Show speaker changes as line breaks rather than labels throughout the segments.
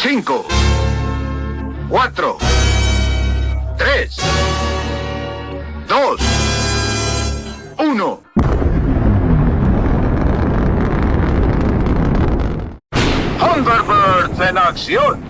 5, 4, 3, 2, 1. Thunderbirds en acción.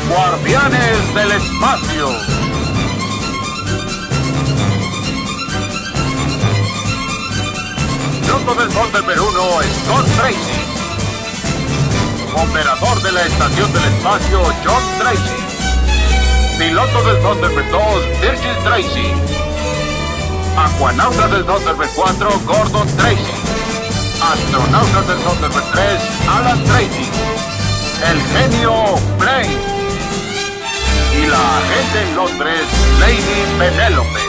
Guardianes del espacio. Piloto del Thunderbird 1, Scott Tracy. Operador de la estación del espacio, John Tracy. Piloto del Thunderbird 2, Virgil Tracy. Acuanauta del Thunderbird 4, Gordon Tracy. Astronauta del Thunderbird 3, Alan Tracy. El genio Blaine. Y la agente en Londres, Lady Penélope.